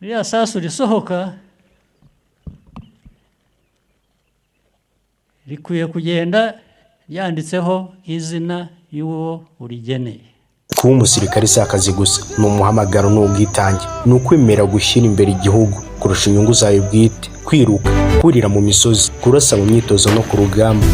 ririya sasu risohoka rikwiye kugenda yanditseho izina y'uwo urigeneye. Kuba umusirikare si akazi gusa, ni umuhamagaro n'ubwitange, ni ukwemera gushyira imbere igihugu kurusha inyungu zawe bwite, kwiruka, kurira mu misozi, kurasa mu myitozo no ku rugamba,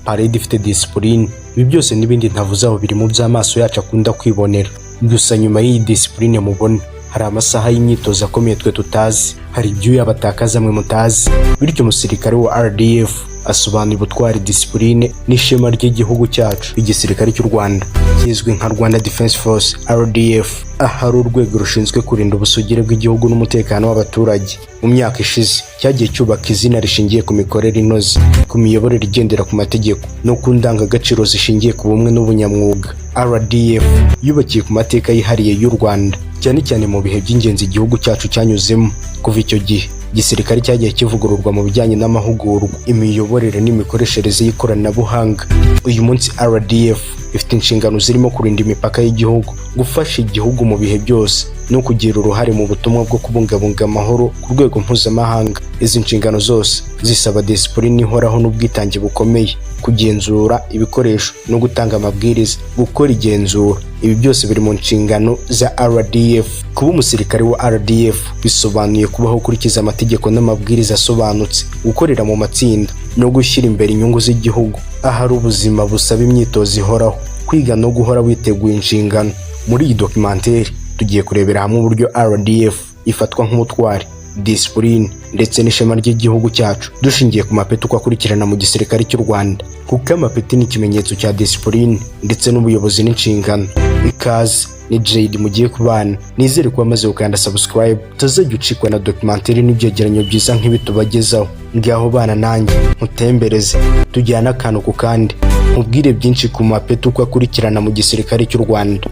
parade ifite disipurine. Ibi byose n'ibindi ntavuze aho biri mu by'amaso yacu akunda kwibonera. Gusa nyuma y'iyi disipurine mubona hari amasaha y'imyitozo akomeye twe tutazi, hari ibyuya batakaza mwe mutazi. Bityo umusirikare wa RDF asobanura ubutwari, disipurine n'ishema ry'igihugu cyacu. Igisirikare cy'u Rwanda kizwi nka Rwanda Defense Force RDF, ahari urwego rushinzwe kurinda ubusugire bw'igihugu n'umutekano w'abaturage. Mu myaka ishize cyagiye cyubaka izina rishingiye ku mikorere inoze, ku miyoborere igendera ku mategeko no ku ndangagaciro zishingiye ku bumwe n'ubunyamwuga. RDF yubakiye ku mateka yihariye y'u Rwanda, cyane cyane mu bihe by'ingenzi igihugu cyacu cyanyuzemo. Kuva icyo gihe igisirikare cyagiye kivugururwa mu bijyanye n'amahugurwa, imiyoborere n'imikoreshereze y'ikoranabuhanga. Uyu munsi RDF ifite inshingano zirimo kurinda imipaka y'igihugu, gufasha igihugu mu bihe byose no kugira uruhare mu butumwa bwo kubungabunga amahoro ku rwego mpuzamahanga. Izi nshingano zose zisaba disipurine ihoraho n'ubwitange bukomeye, kugenzura ibikoresho no gutanga amabwiriza, gukora igenzura. Ibi byose biri mu nshingano za RDF. Kuba umusirikare wa RDF bisobanuye kubaho ukurikiza amategeko n'amabwiriza asobanutse, gukorera mu matsinda no gushyira imbere inyungu z'igihugu. Ahari ubuzima busaba imyitozo ihoraho, kwiga no guhora witeguye inshingano. Muri iyi documentary tugiye kurebera hamwe uburyo RDF ifatwa nk'ubutwari, disipurine ndetse n'ishema ry'igihugu cyacu, dushingiye ku mapeti uko akurikirana mu gisirikare cy'u Rwanda, kuko amapeti ni ikimenyetso cya disipurine ndetse n'ubuyobozi n'inshingano. Ikaze, ni Jade mugiye kubana. Nizere ko wamaze gukanda subscribe, utazajya ucikwa na documentary n'ibyegeranyo byiza nk'ibi tubagezaho. Ngaho bana nanjye mutembereze, tujyana akantu ku kandi, nkubwire byinshi ku mapeti uko akurikirana mu gisirikare cy'u Rwanda.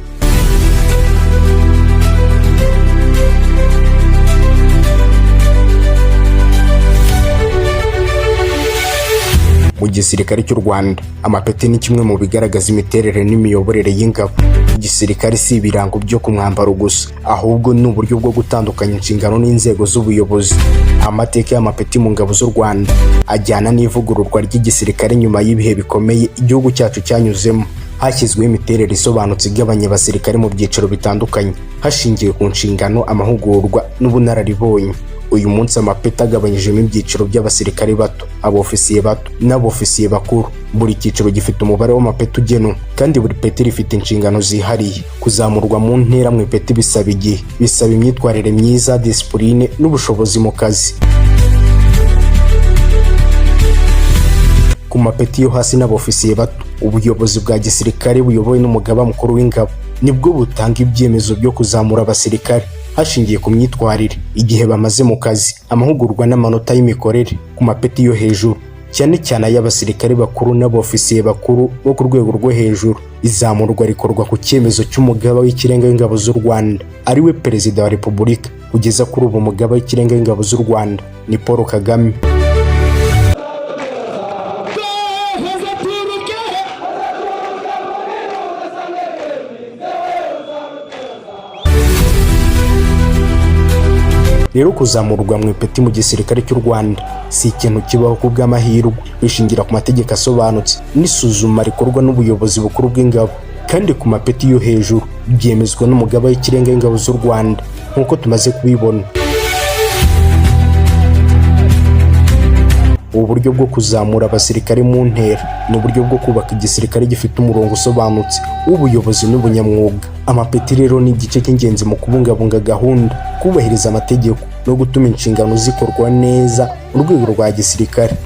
Mu gisirikare cy'u Rwanda, amapeti ni kimwe mu bigaragaza imiterere n'imiyoborere y'ingabo. Igisirikare si ibirango byo ku mwambaro gusa, ahubwo ni uburyo bwo gutandukanya inshingano n'inzego z'ubuyobozi. Amateka y'amapeti mu ngabo z'u Rwanda ajyana n'ivugururwa ry'igisirikare nyuma y'ibihe bikomeye igihugu cyacu cyanyuzemo. Hashyizweho imiterere isobanutse igabanya abasirikare mu byiciro bitandukanye, hashingiwe ku nshingano, amahugurwa n'ubunararibonye. Uyu munsi amapeti agabanyijemo ibyiciro by'abasirikare bato, abofisiye bato n'abofisiye bakuru. Buri cyiciro gifite umubare w'amapeti ugenwe, kandi buri peti rifite inshingano zihariye. Kuzamurwa mu ntera mu ipeti bisaba igihe, bisaba imyitwarire myiza, disipurine n'ubushobozi mu kazi. Ku mapeti yo hasi n'abofisiye bato, ubuyobozi bwa gisirikare buyobowe n'umugaba mukuru w'ingabo nibwo butanga ibyemezo byo kuzamura abasirikare hashingiye ku myitwarire, igihe bamaze mu kazi, amahugurwa n'amanota y'imikorere. Ku mapeti yo hejuru, cyane cyane ay'abasirikare bakuru n'abofisiye bakuru bo ku rwego rwo hejuru, izamurwa rikorwa ku cyemezo cy'umugaba w'ikirenga w'ingabo z'u Rwanda, ariwe Perezida wa Repubulika. Kugeza kuri ubu umugaba w'ikirenga w'ingabo z'u Rwanda ni Paul Kagame. Rero kuzamurwa mu ipeti mu gisirikare cy'u Rwanda si ikintu kibaho ku bw'amahirwe, bishingira ku mategeko asobanutse n'isuzuma rikorwa n'ubuyobozi bukuru bw'ingabo. Kandi ku mapeti yo hejuru byemezwa n'umugaba w'ikirenga w'ingabo z'u Rwanda nk'uko tumaze kubibona. Ubu buryo bwo kuzamura abasirikare mu ntera ni uburyo bwo kubaka igisirikare gifite umurongo usobanutse w'ubuyobozi n'ubunyamwuga. Amapeti rero ni igice cy'ingenzi mu kubungabunga gahunda, kubahiriza amategeko no gutuma inshingano zikorwa neza mu rwego rwa gisirikare.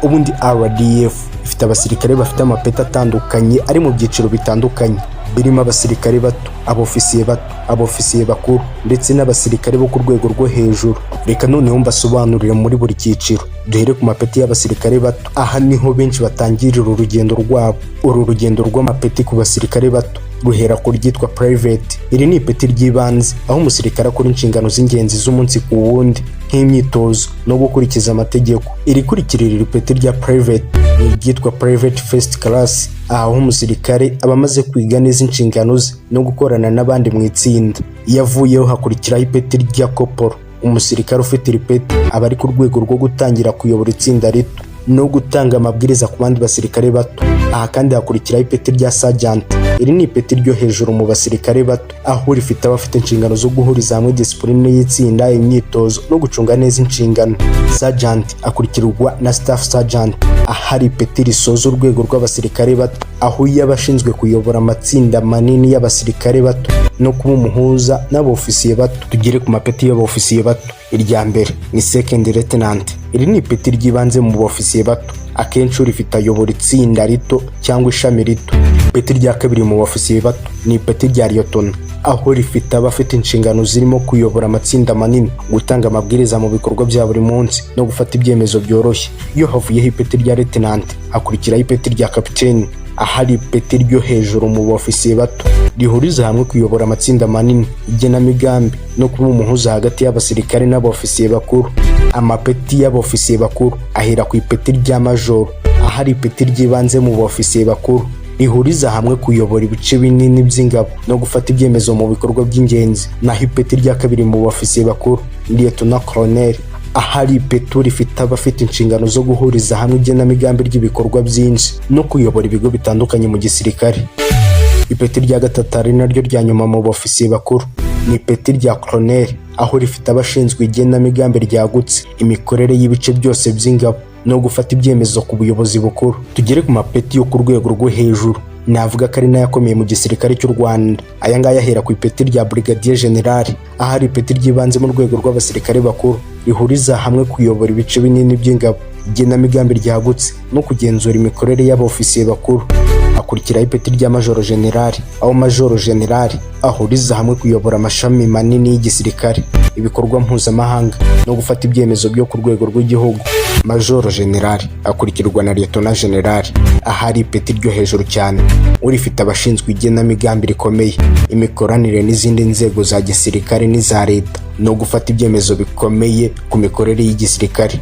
Ubundi RDF ifite abasirikare bafite amapeti atandukanye ari mu byiciro bitandukanye, birimo abasirikare bato, abofisiye bato, abofisiye bakuru ndetse n'abasirikare bo ku rwego rwo hejuru. Reka noneho mbasobanurire muri buri cyiciro. Duhere ku mapeti y'abasirikare bato. Aha niho benshi batangirira urugendo rwabo. Uru rugendo rw'amapeti ku basirikare bato ruhera ku ryitwa private. Iri ni ipeti ry'ibanze aho umusirikare akora inshingano z'ingenzi z'umunsi ku wundi nk'imyitozo no gukurikiza amategeko. Irikurikirira iri peti rya private ni iryitwa private first class, aho umusirikare aba amaze kwiga neza inshingano ze no gukorana n'abandi mu itsinda. yavuyeho hakurikiraho ipeti rya koporo. Umusirikare ufite iri peti aba ari ku rwego rwo gutangira kuyobora itsinda rito no gutanga amabwiriza ku bandi basirikare bato. Aha kandi hakurikiraho ipeti rya sergeant. Iri ni ipeti ryo hejuru mu basirikare bato, aho rifite abafite inshingano zo guhuriza hamwe disipurine y'itsinda, imyitozo no gucunga neza inshingano. Sergeant akurikirwa na staff sergeant, ahari ipeti risoza urwego rw'abasirikare bato, aho yaba ashinzwe kuyobora amatsinda manini y'abasirikare bato no kuba umuhuza n'abofisiye bato. Tugere ku mapeti y'abofisiye bato. Irya mbere ni second lieutenant. Iri ni ipeti ry'ibanze mu bofisiye bato, akenshi rifite ayobora itsinda rito cyangwa ishami rito. Ipeti rya kabiri mu bofisiye bato ni ipeti rya lieutenant, aho rifite abafite inshingano zirimo kuyobora amatsinda manini, gutanga amabwiriza mu bikorwa bya buri munsi no gufata ibyemezo byoroshye. Iyo havuyeho ipeti rya lieutenant hakurikiraho ipeti rya capitaine, ahari ipeti ryo hejuru mu bofisiye bato, rihuriza hamwe kuyobora amatsinda manini, igenamigambi no kuba umuhuza hagati y'abasirikare n'abofisiye bakuru. Amapeti y'abofisiye bakuru ahera ku ipeti rya majoro, ahari ipeti ry'ibanze mu bofisiye bakuru, rihuriza hamwe kuyobora ibice binini by'ingabo no gufata ibyemezo mu bikorwa by'ingenzi. Naho ipeti rya kabiri mu bofisiye bakuru ni lieutenant colonel, ahari ipeti rifite abafite inshingano zo guhuriza hamwe igenamigambi ry'ibikorwa byinshi no kuyobora ibigo bitandukanye mu gisirikare. Ipeti rya gatatu ari naryo rya nyuma mu bofisiye bakuru ni ipeti rya colonel, aho rifite abashinzwe igenamigambi ryagutse, imikorere y'ibice byose by'ingabo no gufata ibyemezo ku buyobozi bukuru. Tugere ku mapeti yo ku rwego rwo hejuru, navuga ko ari nayo akomeye mu gisirikare cy'u Rwanda. Aya ngaya ahera ku ipeti rya brigadier general, ahari ipeti ry'ibanze mu rwego rw'abasirikare bakuru, rihuriza hamwe kuyobora ibice binini by'ingabo, igenamigambi ryagutse no kugenzura imikorere y'abofisiye bakuru. Hakurikiraho ipeti rya majoro general, aho majoro general ahuriza hamwe kuyobora amashami manini y'igisirikare, ibikorwa mpuzamahanga no gufata ibyemezo byo ku rwego rw'igihugu. Majoro general akurikirwa na lieutenant general, ahari ipeti ryo hejuru cyane, urifite abashinzwe igenamigambi rikomeye, imikoranire n'izindi nzego za gisirikare n'iza leta no gufata ibyemezo bikomeye ku mikorere y'igisirikare.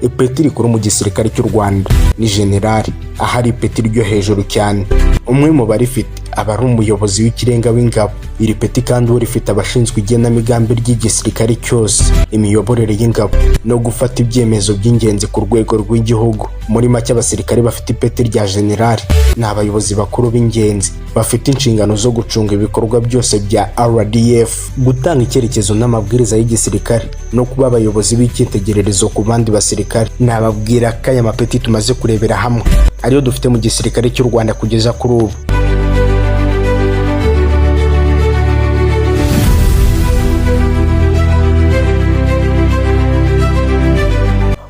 Ipeti rikuru mu gisirikare cy'u Rwanda ni general, ahari ipeti ryo hejuru cyane, umwe mu barifite aba ari umuyobozi w'ikirenga w'ingabo. Iri peti kandi urifite abashinzwe igenamigambi ry'igisirikare cyose, imiyoborere y'ingabo no gufata ibyemezo by'ingenzi ku rwego rw'igihugu. Muri make abasirikare bafite ipeti rya general ni abayobozi bakuru b'ingenzi, bafite inshingano zo gucunga ibikorwa byose bya RDF, gutanga icyerekezo n'amabwiriza y'igisirikare no kuba abayobozi b'icyitegererezo ku bandi basirikare. Nababwira ko aya mapeti tumaze kurebera hamwe ariyo dufite mu gisirikare cy'u Rwanda kugeza kuri ubu.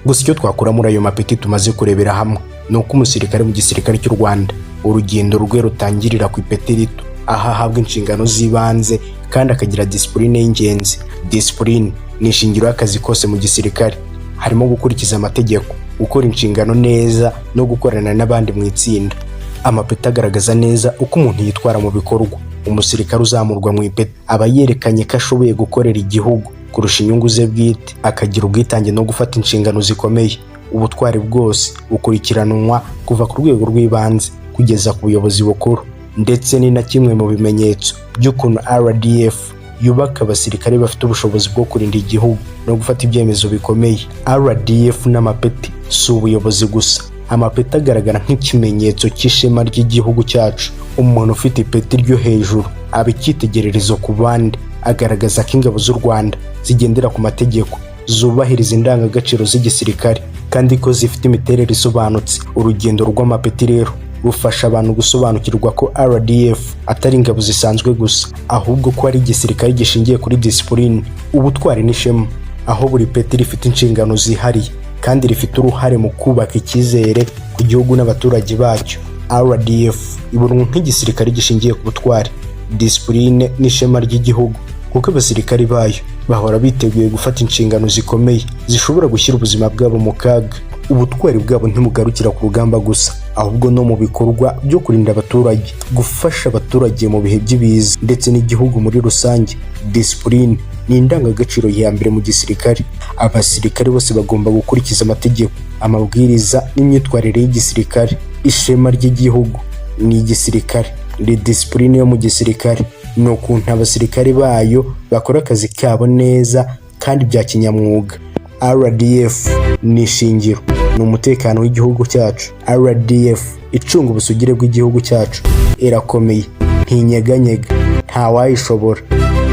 Gusa icyo twakura muri ayo mapeti tumaze kurebera hamwe ni uko umusirikare mu gisirikare cy'u Rwanda urugendo rwe rutangirira ku ipeti rito, aho ahabwa inshingano z'ibanze kandi akagira disipurine y'ingenzi. Disipurine ni ishingiro y'akazi kose mu gisirikare, harimo gukurikiza amategeko, gukora inshingano neza no gukorana n'abandi mu itsinda. Amapeti agaragaza neza uko umuntu yitwara mu bikorwa. Umusirikare uzamurwa mu ipeti aba yerekanye ko ashoboye gukorera igihugu kurusha inyungu ze bwite, akagira ubwitange no gufata inshingano zikomeye. Ubutwari bwose bukurikiranwa kuva ku rwego rw'ibanze kugeza ku buyobozi bukuru, ndetse ni na kimwe mu bimenyetso by'ukuntu RDF yubaka abasirikare bafite ubushobozi bwo kurinda igihugu no gufata ibyemezo bikomeye. RDF n'amapeti si ubuyobozi gusa, amapeti agaragara nk'ikimenyetso cy'ishema ry'igihugu cyacu. Umuntu ufite ipeti ryo hejuru aba icyitegererezo ku bandi, agaragaza ko ingabo z'u Rwanda zigendera ku mategeko, zubahiriza indangagaciro z'igisirikare kandi ko zifite imiterere isobanutse. Urugendo rw'amapeti rero rufasha abantu gusobanukirwa ko RDF atari ingabo zisanzwe gusa, ahubwo ko ari igisirikare gishingiye kuri disipurine, ubutwari n'ishema, aho buri peti rifite inshingano zihariye kandi rifite uruhare mu kubaka icyizere ku gihugu n'abaturage bacyo. RDF ibonwa nk'igisirikare gishingiye ku butwari, disipurine n'ishema ry'igihugu, kuko abasirikari bayo bahora biteguye gufata inshingano zikomeye zishobora gushyira ubuzima bwabo mu kaga. Ubutwari bwabo ntibugarukira ku rugamba gusa, ahubwo no mu bikorwa byo kurinda abaturage, gufasha abaturage mu bihe by'ibiza ndetse n'igihugu muri rusange. Disipurine ni indangagaciro ya mbere mu gisirikare. Abasirikare bose bagomba gukurikiza amategeko, amabwiriza n'imyitwarire y'igisirikare. Ishema ry'igihugu ni igisirikare, ni disipurine yo mu gisirikare. ni ukuntu abasirikare bayo bakora akazi kabo neza kandi bya kinyamwuga. RDF ni ishingiro, ni umutekano w'igihugu cyacu. RDF icunga ubusugire bw'igihugu cyacu, irakomeye, ntinyeganyega, ntawayishobora,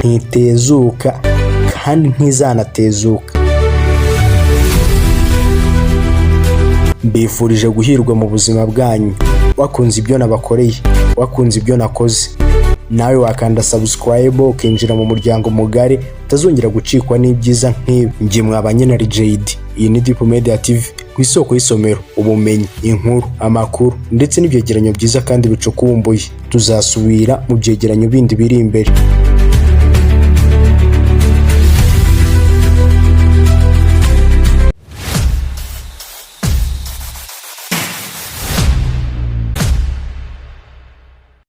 ntitezuka kandi ntizanatezuka. Mbifurije guhirwa mu buzima bwanyu, wakunze ibyo nabakoreye, wakunze ibyo nakoze. Nawe wakanda subscribe ukinjira mu muryango mugari utazongera gucikwa n'ibyiza nk'ibi. Njye mwabanye na RJD. Iyi ni Deep Media TV, ku isoko y'isomero, ubumenyi, inkuru, amakuru ndetse n'ibyegeranyo byiza kandi bicukumbuye. Tuzasubira mu byegeranyo bindi biri imbere.